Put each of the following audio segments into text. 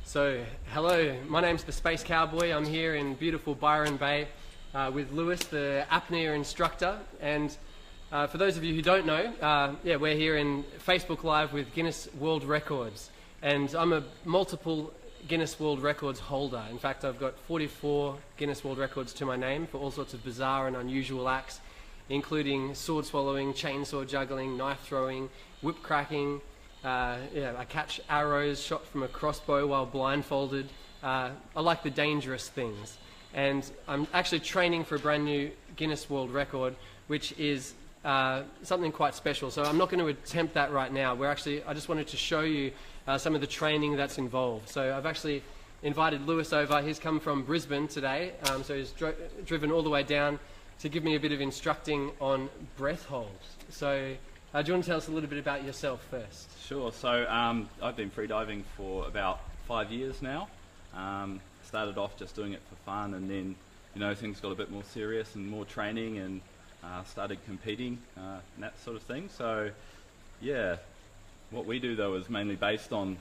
So, hello, my name's the Space Cowboy. I'm here in beautiful Byron Bay with Lewis, the apnea instructor. And for those of you who don't know, we're here in Facebook Live with Guinness World Records. And I'm a multiple Guinness World Records holder. In fact, I've got 44 Guinness World Records to my name for all sorts of bizarre and unusual acts, including sword swallowing, chainsaw juggling, knife throwing, whip cracking. I catch arrows shot from a crossbow while blindfolded. I like the dangerous things. And I'm actually training for a brand new Guinness World Record, which is something quite special. So I'm not going to attempt that right now. I just wanted to show you some of the training that's involved. So I've actually invited Lewis over. He's come from Brisbane today, so he's driven all the way down to give me a bit of instructing on breath holds. So do you want to tell us a little bit about yourself first? Sure. So I've been freediving for about 5 years now. Started off just doing it for fun, and then things got a bit more serious and more training, and started competing and that sort of thing. So yeah, what we do though is mainly based on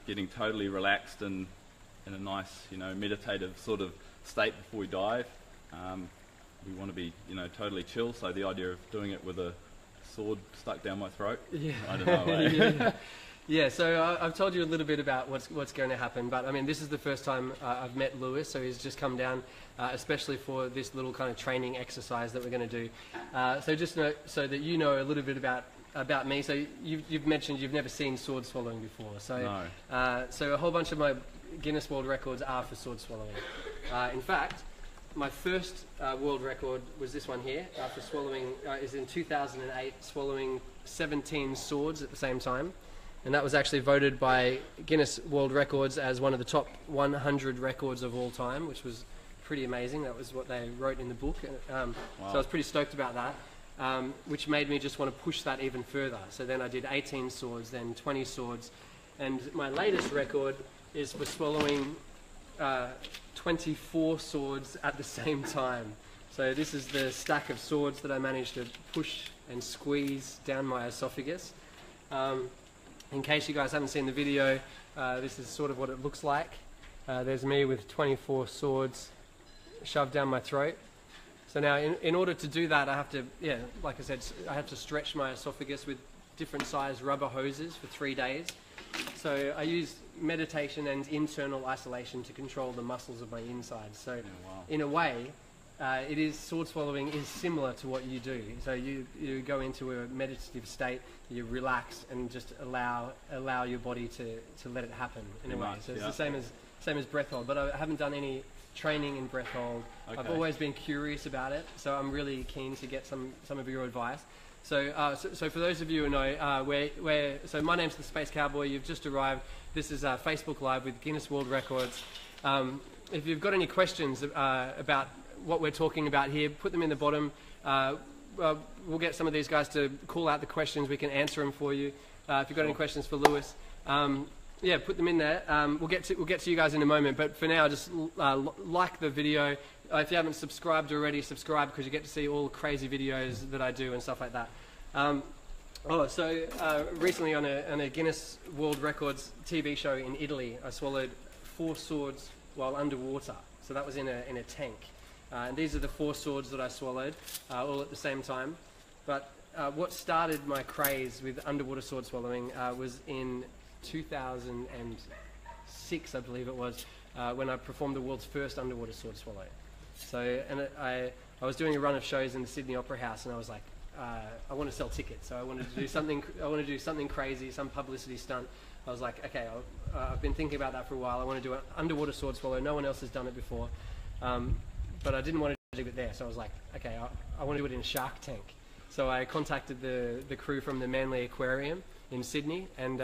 getting totally relaxed and in a nice meditative sort of state before we dive. We want to be totally chill. So the idea of doing it with a sword stuck down my throat. Yeah. I don't know. Yeah. So I've told you a little bit about what's going to happen, but I mean, this is the first time I've met Lewis, so he's just come down, especially for this little kind of training exercise that we're going to do. So just so that you know a little bit about me. So you've mentioned you've never seen sword swallowing before. So no. So a whole bunch of my Guinness World Records are for sword swallowing. In fact, my first world record was this one here, for swallowing, is in 2008, swallowing 17 swords at the same time. And that was actually voted by Guinness World Records as one of the top 100 records of all time, which was pretty amazing. That was what they wrote in the book. Wow. So I was pretty stoked about that, which made me just want to push that even further. So then I did 18 swords, then 20 swords. And my latest record is for swallowing 24 swords at the same time. So this is the stack of swords that I managed to push and squeeze down my esophagus. In case you guys haven't seen the video, this is sort of what it looks like. There's me with 24 swords shoved down my throat. So now in order to do that, I have to, like I said, I have to stretch my esophagus with different size rubber hoses for 3 days. So I use meditation and internal isolation to control the muscles of my insides. So in a way, sword swallowing is similar to what you do. So you go into a meditative state, you relax and just allow your body to let it happen in a way. So it's the same as breath hold, but I haven't done any training in breath hold. Okay. I've always been curious about it, so I'm really keen to get some of your advice. So for those of you who know, so my name's the Space Cowboy. You've just arrived. This is Facebook Live with Guinness World Records. If you've got any questions about what we're talking about here, put them in the bottom. We'll get some of these guys to call out the questions. We can answer them for you. If you've got any questions for Lewis, put them in there. We'll get to you guys in a moment. But for now, just like the video. If you haven't subscribed already, subscribe, because you get to see all the crazy videos that I do and stuff like that. Recently on a Guinness World Records TV show in Italy, I swallowed 4 swords while underwater. So that was in a tank. And these are the 4 swords that I swallowed, all at the same time. But what started my craze with underwater sword swallowing was in 2006, I believe it was, when I performed the world's first underwater sword swallow. So, and I was doing a run of shows in the Sydney Opera House, and I was like, I want to sell tickets. So I wanted to do something. I want to do something crazy, some publicity stunt. I was like, okay, I've been thinking about that for a while. I want to do an underwater sword swallow. No one else has done it before, but I didn't want to do it there. So I was like, okay, I want to do it in a shark tank. So I contacted the crew from the Manly Aquarium in Sydney, and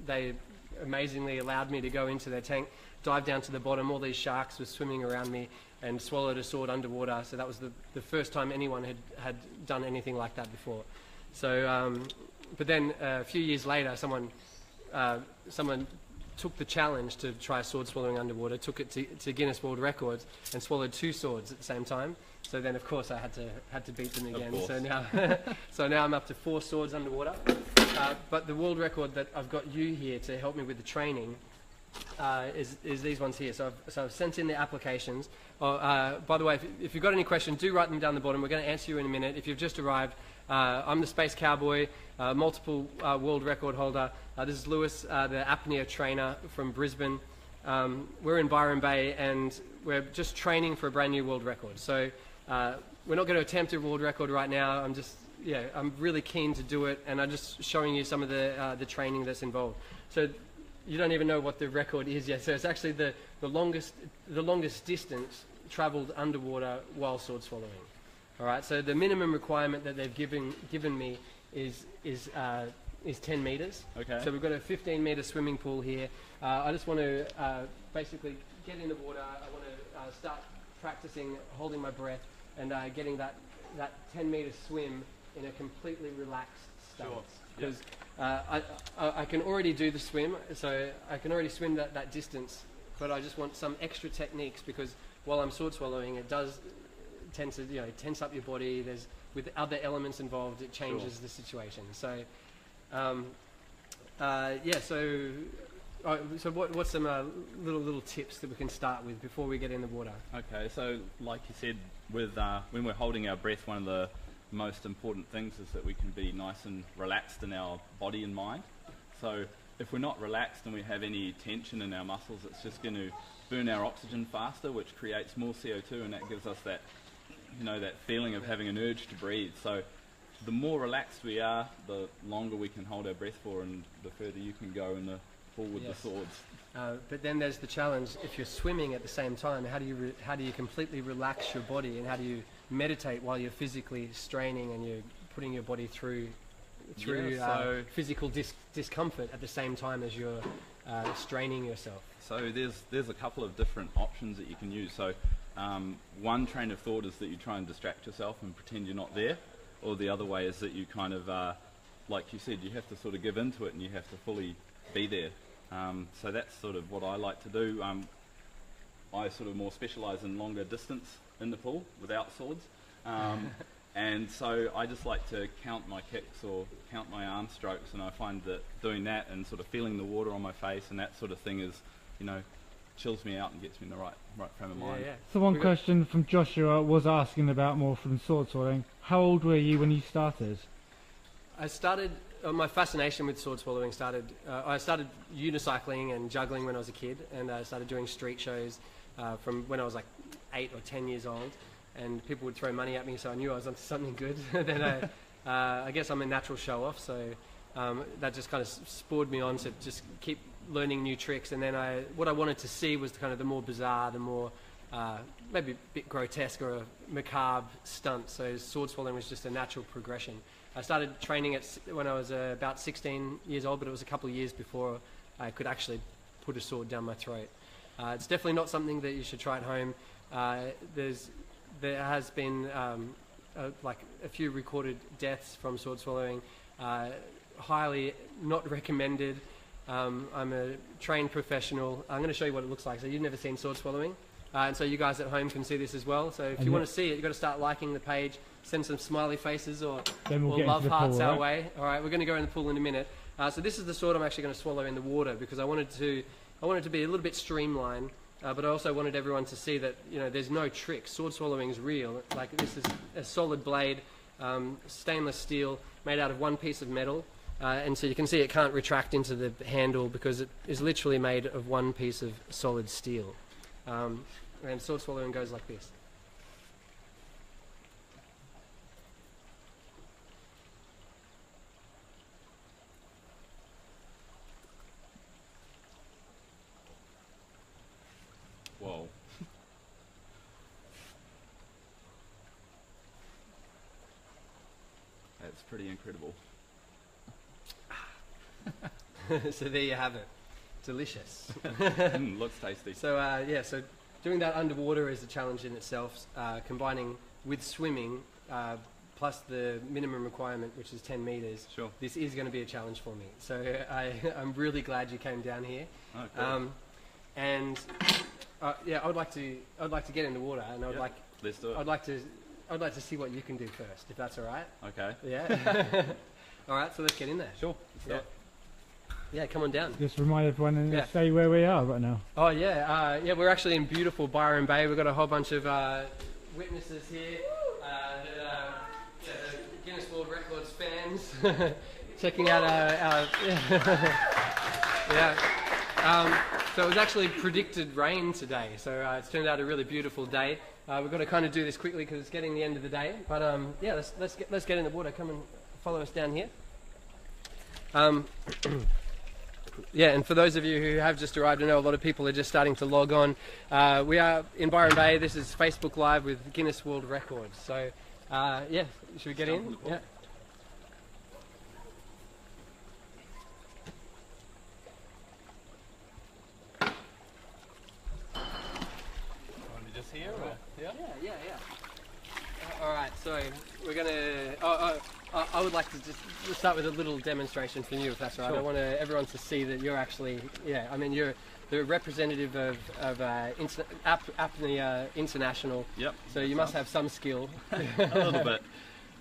they amazingly allowed me to go into their tank, dive down to the bottom. All these sharks were swimming around me, and swallowed a sword underwater. So that was the first time anyone had done anything like that before. So, but then a few years later, someone took the challenge to try sword swallowing underwater, took it to Guinness World Records, and swallowed 2 swords at the same time. So then, of course, I had to beat them again. So now I'm up to 4 swords underwater. But the world record that I've got you here to help me with the training is these ones here. So I've sent in the applications. By the way, if you've got any questions, do write them down the bottom. We're going to answer you in a minute. If you've just arrived, I'm the Space Cowboy, multiple world record holder. This is Lewis, the apnea trainer from Brisbane. We're in Byron Bay, and we're just training for a brand new world record. So we're not going to attempt a world record right now. I'm really keen to do it, and I'm just showing you some of the training that's involved. So you don't even know what the record is yet. So it's actually the longest distance traveled underwater while sword swallowing. All right. So the minimum requirement that they've given me is 10 meters. Okay. So we've got a 15-meter swimming pool here. I just want to basically get in the water. I want to start practicing holding my breath and getting that 10-meter swim in a completely relaxed stance. Sure. Because I can already do the swim, so I can already swim that distance, but I just want some extra techniques, because while I'm sword swallowing, it does tend to tense up your body. With other elements involved, it changes the situation. So so what's some little tips that we can start with before we get in the water? Okay, so like you said, with when we're holding our breath, one of the most important things is that we can be nice and relaxed in our body and mind. So if we're not relaxed and we have any tension in our muscles, it's just going to burn our oxygen faster, which creates more CO2, and that gives us that that feeling of having an urge to breathe. So the more relaxed we are, the longer we can hold our breath for, and the further you can go in the pool with the swords. But then there's the challenge: if you're swimming at the same time, how do you completely relax your body, and how do you meditate while you're physically straining and you're putting your body through physical discomfort at the same time as you're straining yourself? So there's a couple of different options that you can use. So one train of thought is that you try and distract yourself and pretend you're not there, or the other way is that you kind of, like you said, you have to sort of give into it and you have to fully be there. So that's sort of what I like to do. I sort of more specialise in longer distance in the pool without swords, and so I just like to count my kicks or count my arm strokes, and I find that doing that and sort of feeling the water on my face and that sort of thing is, chills me out and gets me in the right frame of mind. Yeah. So one question from Joshua was asking about more from sword swallowing. How old were you when you started? I started. My fascination with sword swallowing started. I started unicycling and juggling when I was a kid, and I started doing street shows from when I was like 8 or 10 years old, and people would throw money at me, so I knew I was onto something good. Then I guess I'm a natural show-off, so that just kind of spurred me on to just keep learning new tricks. And then what I wanted to see was the more bizarre, the more maybe a bit grotesque or a macabre stunt. So sword swallowing was just a natural progression. I started training it when I was about 16 years old, but it was a couple of years before I could actually put a sword down my throat. It's definitely not something that you should try at home. There has been like a few recorded deaths from sword swallowing. Highly not recommended. I'm a trained professional. I'm going to show you what it looks like. So you've never seen sword swallowing, and so you guys at home can see this as well. So if you want to see it, you've got to start liking the page, send some smiley faces or love hearts our way. All right, we're going to go in the pool in a minute. So this is the sword I'm actually going to swallow in the water, because I wanted to be a little bit streamlined, but I also wanted everyone to see that there's no trick. Sword swallowing is real. Like, this is a solid blade, stainless steel, made out of one piece of metal. And so you can see it can't retract into the handle because it is literally made of one piece of solid steel. And sword swallowing goes like this. Whoa. That's pretty incredible. So there you have it. Delicious. Looks tasty. So so doing that underwater is a challenge in itself. Combining with swimming plus the minimum requirement, which is 10 meters. Sure. This is going to be a challenge for me. So I'm really glad you came down here. Oh, cool. And I'd like to get in the water, and let's do it. I'd like to see what you can do first, if that's all right. Okay. Yeah. All right. So let's get in there. Sure. Let's do it. Yeah, come on down. Just remind everyone and Yeah. say where we are right now. Oh yeah, yeah. We're actually in beautiful Byron Bay. We've got a whole bunch of witnesses here. Yeah, the Guinness World Records fans checking out our yeah. So it was actually predicted rain today, so it's turned out a really beautiful day. We've got to kind of do this quickly because it's getting the end of the day. But yeah, let's get in the water. Come and follow us down here. Yeah, and for those of you who have just arrived, I know a lot of people are just starting to log on. We are in Byron Bay. This is Facebook Live with Guinness World Records. So, yeah, should we get in? Yeah. Just here, or? Yeah. Yeah. All right, so we're gonna. I would like to just start with a little demonstration from you, if that's all right. Sure. I want everyone to see that you're actually, yeah. I mean, you're the representative of Apnea International. Yep. So you must have some skill. A little bit.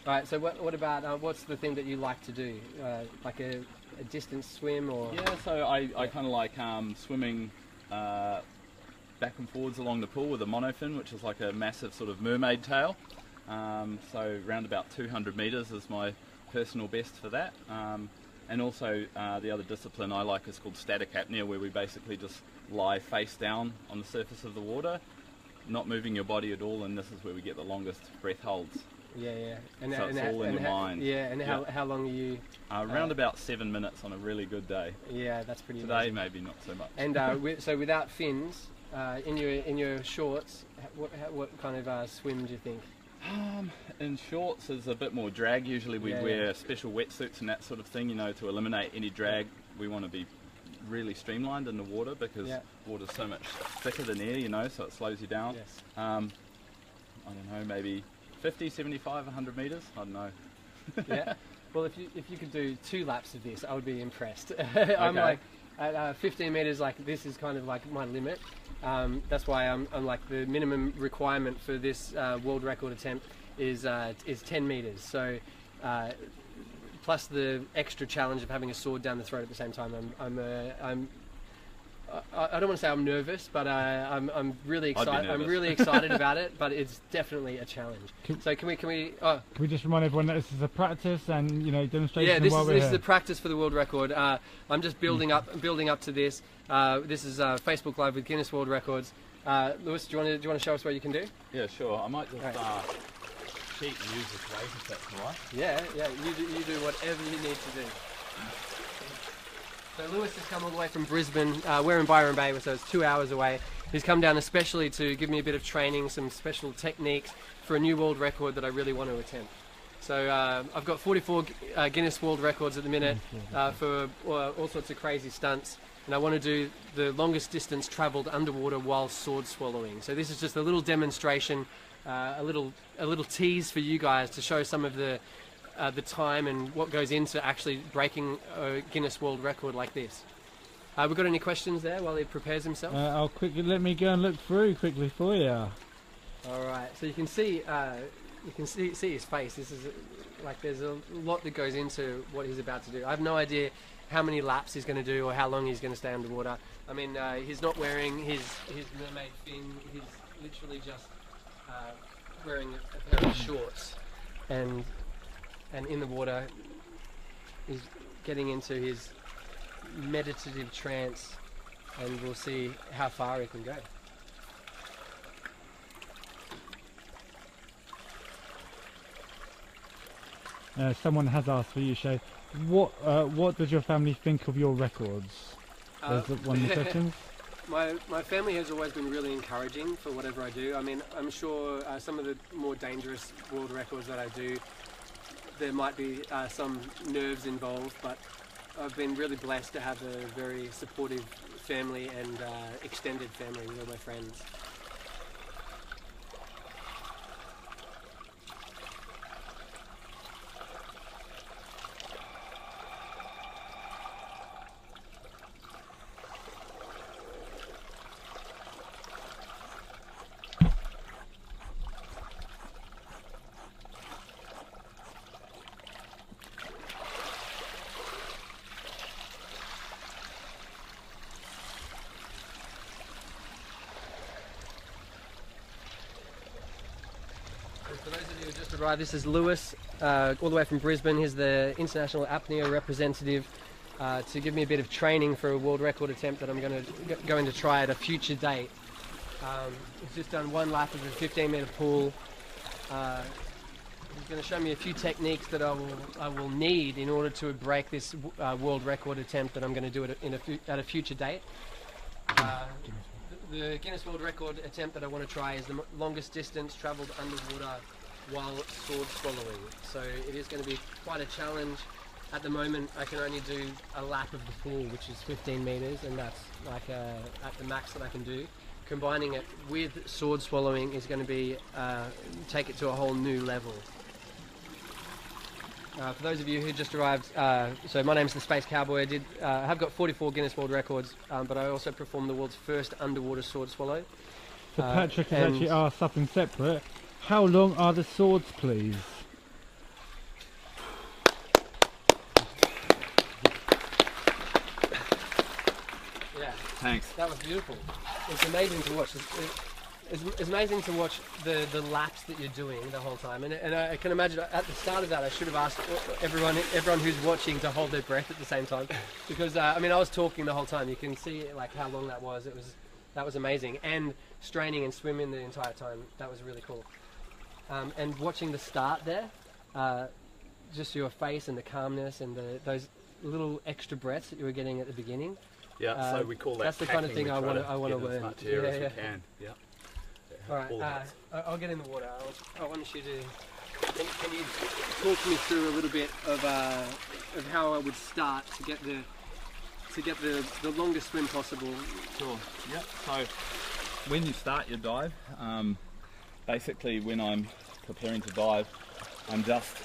All right. So what about what's the thing that you like to do? Like a distance swim or? Yeah. So I kind of like swimming back and forwards along the pool with a monofin, which is like a massive sort of mermaid tail. So around about 200 metres is my personal best for that. And also the other discipline I like is called static apnea, where we basically just lie face down on the surface of the water, not moving your body at all, and this is where we get the longest breath holds. Yeah. So it's all in your mind. Yeah, and how long are you? Around about 7 minutes on a really good day. Yeah, that's pretty Today amazing. maybe not so much. And so without fins, in your shorts, what kind of swim do you think? In shorts is a bit more drag. Usually we Yeah, wear special wetsuits and that sort of thing, you know, to eliminate any drag. We want to be really streamlined in the water because water's so much thicker than air, you know, so it slows you down. Yes. I don't know, maybe 50, 75, 100 metres, I don't know. Yeah. Well, if you could do 2 laps of this, I would be impressed. I'm like at 15 meters. Like this is kind of like my limit. That's why I'm like the minimum requirement for this world record attempt is 10 meters. So plus the extra challenge of having a sword down the throat at the same time. I don't want to say I'm nervous, but I'm really excited. I'm really excited about it, but it's definitely a challenge. So can we? Can we just remind everyone that this is a practice and demonstration? Yeah, this is the practice for the world record. I'm just building up to this. This is Facebook Live with Guinness World Records. Lewis, do you want to show us what you can do? Yeah, sure. I might just Right. cheat and use this weight if that's all right. Yeah. You do whatever you need to do. So Lewis has come all the way from Brisbane. We're in Byron Bay, so it's 2 hours away. He's come down especially to give me a bit of training, some special techniques for a new world record that I really want to attempt. So I've got 44 Guinness World Records at the minute for all sorts of crazy stunts, and I want to do the longest distance travelled underwater while sword swallowing. So this is just a little demonstration, a little tease for you guys to show some of the time and what goes into actually breaking a Guinness World Record like this. We got any questions there while he prepares himself? I'll quickly let me go and look through quickly for you. All right, so you can see his face. This is like there's a lot that goes into what he's about to do. I have no idea how many laps he's going to do or how long he's going to stay underwater. I mean, he's not wearing his mermaid fin. He's literally just wearing a pair of shorts, and in the water he's getting into his meditative trance, and we'll see how far he can go. Someone has asked for you, Shay. What does your family think of your records? Is it one of the questions? My family has always been really encouraging for whatever I do. I mean, I'm sure some of the more dangerous world records that I do, there might be some nerves involved, but I've been really blessed to have a very supportive family and extended family with all my friends. record ride. This is Lewis, all the way from Brisbane. He's the international apnea representative to give me a bit of training for a world record attempt that I'm going to try at a future date. He's just done one lap of a 15-meter pool. He's going to show me a few techniques that I will need in order to break this world record attempt that I'm going to do at a future date. The Guinness World Record attempt that I want to try is the longest distance travelled underwater while sword swallowing. So it is going to be quite a challenge. At the moment I can only do a lap of the pool, which is 15 metres, and that's like at the max that I can do. Combining it with sword swallowing is going to be take it to a whole new level. For those of you who just arrived, so my name's the Space Cowboy. I have got 44 Guinness World Records, but I also performed the world's first underwater sword swallow. So Patrick has actually asked something separate. How long are the swords, please? Yeah. Thanks. That was beautiful. It's amazing to watch. It's amazing to watch the laps that you're doing the whole time, and I can imagine at the start of that I should have asked everyone who's watching to hold their breath at the same time, because I mean I was talking the whole time. You can see like how long that was. That was amazing, and straining and swimming the entire time. That was really cool. And watching the start there, just your face and the calmness and those little extra breaths that you were getting at the beginning. Yeah, so we call that. That's the kind of thing I want to learn. As much air as we can. Yeah. All right, I'll get in the water. I want you to. Can you talk me through a little bit of how I would start to get the longest swim possible? Sure. Yeah. So when you start your dive, basically when I'm preparing to dive, I'm just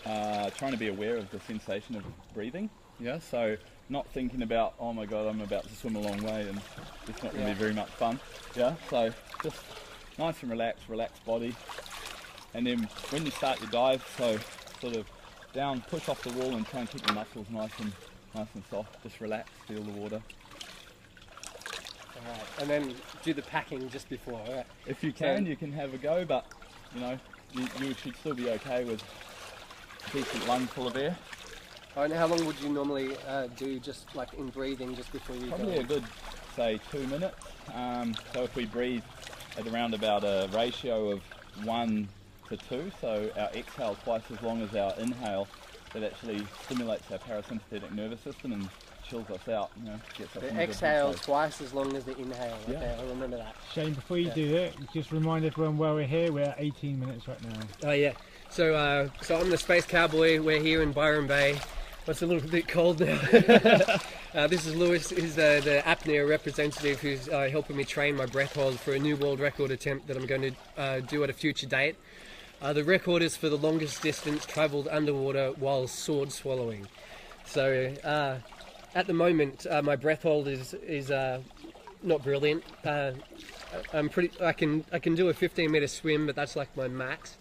trying to be aware of the sensation of breathing. Yeah. So not thinking about, oh my god, I'm about to swim a long way and it's not going to be very much fun. Yeah, so just nice and relaxed body. And then when you start your dive, so sort of down, push off the wall and try and keep your muscles nice and soft. Just relax, feel the water. Alright, and then do the packing just before, right? If you can, you can have a go, but you know, you should still be okay with a decent lung full of air. And how long would you normally do just like in breathing just before you Probably go? a good, say, 2 minutes. So if we breathe at around about a ratio of 1 to 2, so our exhale twice as long as our inhale, that actually stimulates our parasympathetic nervous system and chills us out. You know, gets us The in a good exhale headspace. twice as long as the inhale. Yeah. Okay, I'll remember that. Shane, before you do that, just remind everyone where we're here. We're at 18 minutes right now. Oh yeah. So I'm the Space Cowboy. We're here in Byron Bay. It's a little bit cold now. This is Lewis, who's the apnea representative, who's helping me train my breath hold for a new world record attempt that I'm going to do at a future date. The record is for the longest distance travelled underwater while sword swallowing. So at the moment, my breath hold is not brilliant. I can do a 15-meter swim, but that's like my max.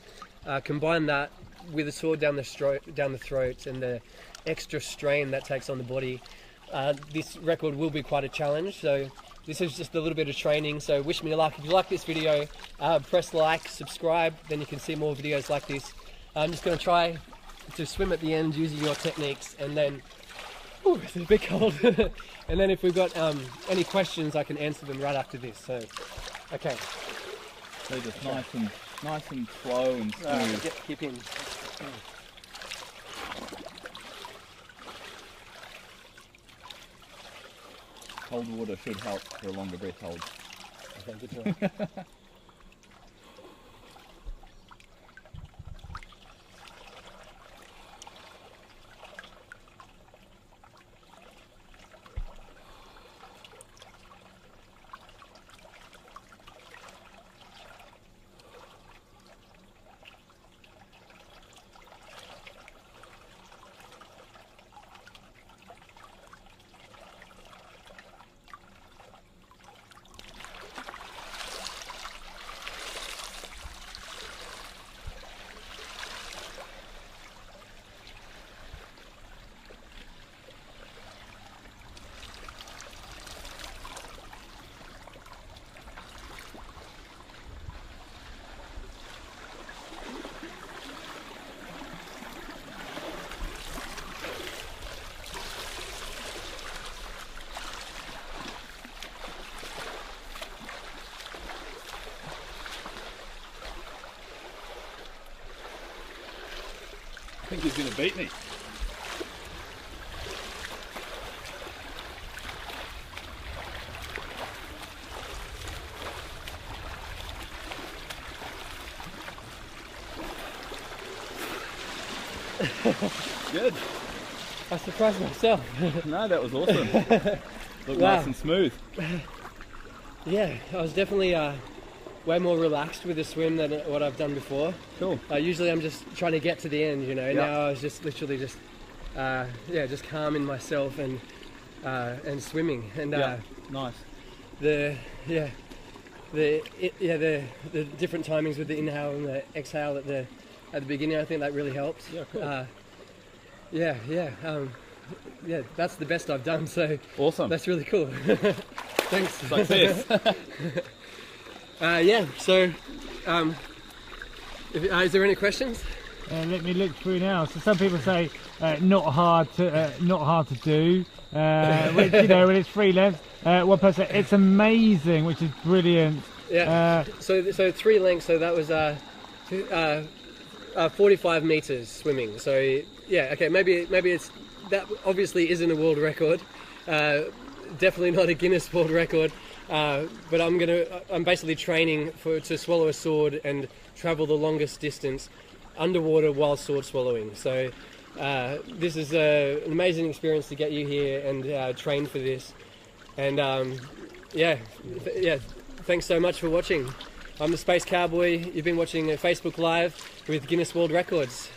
Combine that with a sword down the throat and the extra strain that takes on the body, this record will be quite a challenge. So this is just a little bit of training, so wish me luck. If you like this video, press like, subscribe, then you can see more videos like this. I'm just going to try to swim at the end using your techniques, and then it's a bit cold. And then if we've got any questions, I can answer them right after this. So okay, So just nice and slow and smooth. keep in. Cold water should help for a longer breath hold. Okay, good to know. think he's going to beat me. Good. I surprised myself. No, that was awesome. Looked Wow. nice and smooth. Yeah, I was definitely way more relaxed with the swim than what I've done before. Cool. Usually I'm just trying to get to the end, you know. Yep. Now I was just literally just just calming myself and swimming. And Yeah. Nice. the different timings with the inhale and the exhale at the beginning, I think that really helped. Yeah, cool. Yeah, that's the best I've done, so Awesome. that's really cool. Thanks. Success. So is there any questions? Let me look through now. So some people say not hard to do, which, you know, when it's 3 lengths. One person, it's amazing, which is brilliant. Yeah. So 3 lengths. So that was 45 meters swimming. So yeah, okay, maybe it's that obviously isn't a world record. Definitely not a Guinness World Record. But I'm basically training to swallow a sword and travel the longest distance underwater while sword swallowing. So this is an amazing experience to get you here and train for this. And thanks so much for watching. I'm the Space Cowboy. You've been watching Facebook Live with Guinness World Records.